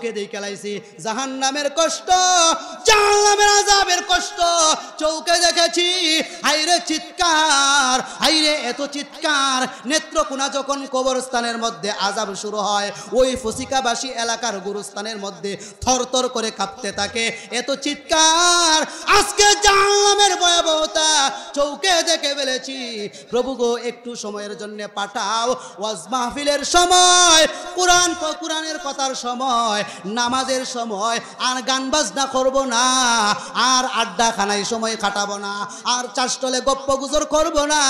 চৌকে দেখে লাইছি জাহান্নামের কষ্ট, জাহান্নামের আযাবের কষ্ট চৌকে দেখেছি। হাইরে চিৎকার, হাইরে এত চিৎকার। নেত্রকোনা যখন কবরস্থানের মধ্যে আযাব শুরু হয়, ওই ফসিকাবাসী এলাকার গুরুস্থানের মধ্যে থরথর করে কাঁপতে থাকে, এত চিৎকার। আজকে জাহান্নামের ভয়াবহতা চৌকে দেখে ফেলেছি। প্রভু গো, একটু সময়ের জন্য পাঠাও। ওয়াজ মাহফিলের সময়, কোরআনের কথার সময়, নামাজের সময় আর গান বাজনা করব না, আর আড্ডা খানায় সময় কাটাবো না, আর চাষটলে গপ্প গুজর করব না।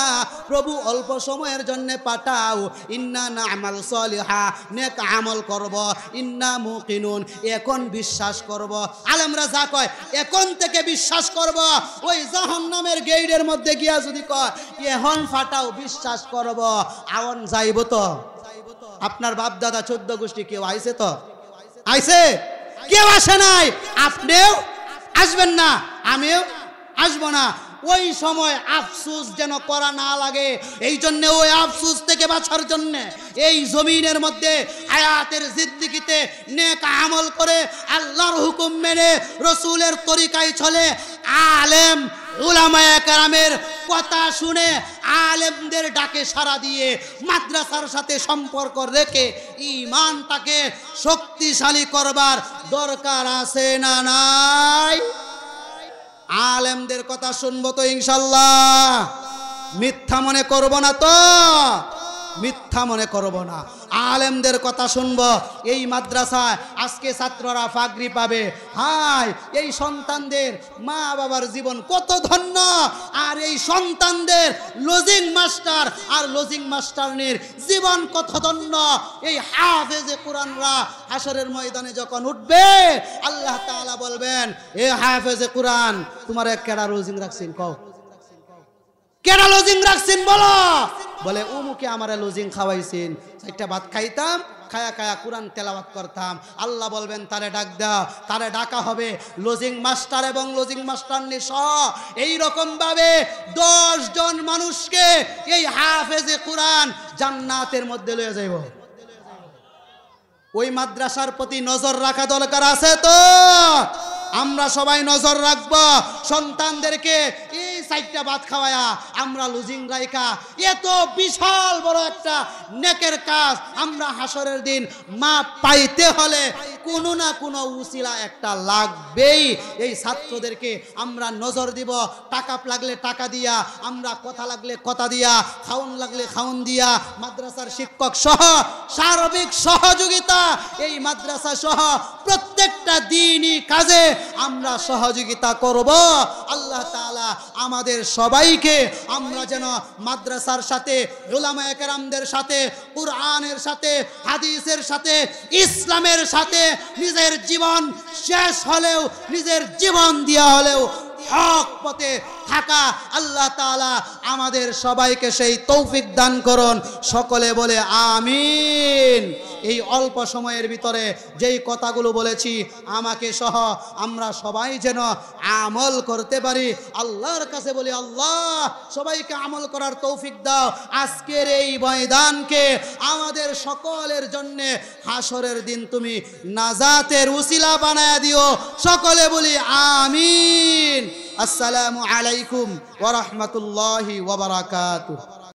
প্রভু অল্প সময়ের জন্য পাঠাও। ইন্না না'মাল সলিহা, নেক আমল করব। ইন্না মুকিনুন, এখন বিশ্বাস করব। আলেমরা যা কয় এখন থেকে বিশ্বাস করব। ওই জাহান্নামের গেইটের মধ্যে গিয়া যদি কয় এখন ফাটাও, বিশ্বাস করব। আওয়ান যাইব তো? আপনার বাপ দাদা 14 গোষ্ঠী কেউ আইছে তো? আইছে? কেউ আসে নাই। আপনিও আসবেন না, আমিও আসবো না। ওই সময় আফসোস যেন করা না লাগে, এই জন্য ওই আফসোস থেকে বাঁচার জন্য এই জমিনের মধ্যে হায়াতের জিন্দেগিতে নেক আমল করে আল্লাহর হুকুম মেনে রসুলের তরিকায় চলে, আলেম উলামায়ে কেরামের কথা শুনে আলেমদের ডাকে সাড়া দিয়ে মাদ্রাসার সাথে সম্পর্ক রেখে ঈমানটাকে শক্তিশালী করবার দরকার আছে না নাই? আলেমদের কথা শুনবো তো ইনশাল্লাহ? মিথ্যা মনে করব না তো? মিথ্যা মনে করব না, আলেমদের কথা শুনবো। এই মাদ্রাসায় আজকে ছাত্ররা পাগড়ি পাবে। হায়, এই সন্তানদের মা বাবার জীবন কত ধন্য। আর এই সন্তানদের লজিং মাস্টার আর লজিং মাস্টারনির জীবন কত ধন্য। এই হাফেজে কোরআনরা হাশরের ময়দানে যখন উঠবে, আল্লাহ তাআলা বলবেন, এ হাফেজে কোরআন, তোমার কেডা লজিং রাখছেন? কও, কেডা লজিং রাখছেন বলো? বলে উমুকে আমারে লজিং খাওয়াইছেন, একটা ভাত খাইতাম, খায়া খায়া কোরআন তেলাওয়াত করতাম। আল্লাহ বলবেন তারে ডাক দাও। তারে ডাকা হবে লজিং মাস্টার এবং লজিং মাস্টারনি সহ এইরকম ভাবে 10 জন মানুষকে এই হাফেজে কোরআন জান্নাতের মধ্যে লয়ে যাইব। ওই মাদ্রাসার প্রতি নজর রাখা দরকার আছে তো? আমরা সবাই নজর রাখবো। সন্তানদেরকে এই 4টা ভাত খাওয়ায়া আমরা লজিং রাইখা, এত বিশাল বড় একটা নেকের কাজ আমরা হাসরের দিন মা পাইতে হলে কোনো না কোনো উসিলা একটা লাগবেই। এই ছাত্রদেরকে আমরা নজর দিব। টাকা লাগলে টাকা দিয়া, আমরা কথা লাগলে কথা দিয়া, খাউন লাগলে খাউন দিয়া, মাদ্রাসার শিক্ষক সহ সার্বিক সহযোগিতা, এই মাদ্রাসা সহ প্রত্যেকটা দিনই কাজে আমরা সহযোগিতা করব। আল্লাহ তাআলা আমাদের সবাইকে, আমরা যেন মাদ্রাসার সাথে, উলামায়ে কেরামদের সাথে, কুরআনের সাথে, হাদিসের সাথে, ইসলামের সাথে নিজের জীবন শেষ হলেও, নিজের জীবন দিয়া হলেও হক পথে থাকা আল্লাহ তাআলা আমাদের সবাইকে সেই তৌফিক দান করুন। সকলে বলে আমিন। এই অল্প সময়ের ভিতরে যেই কথাগুলো বলেছি, আমাকে সহ আমরা সবাই যেন আমল করতে পারি। আল্লাহর কাছে বলি, আল্লাহ সবাইকে আমল করার তৌফিক দাও। আজকের এই ময়দানকে আমাদের সকলের জন্য হাসরের দিন তুমি নাজাতের উসিলা বানায়া দিও। সকলে বলি আমিন। আসসালামু আলাইকুম ওয়া রাহমাতুল্লাহি ওয়া বারাকাতুহু।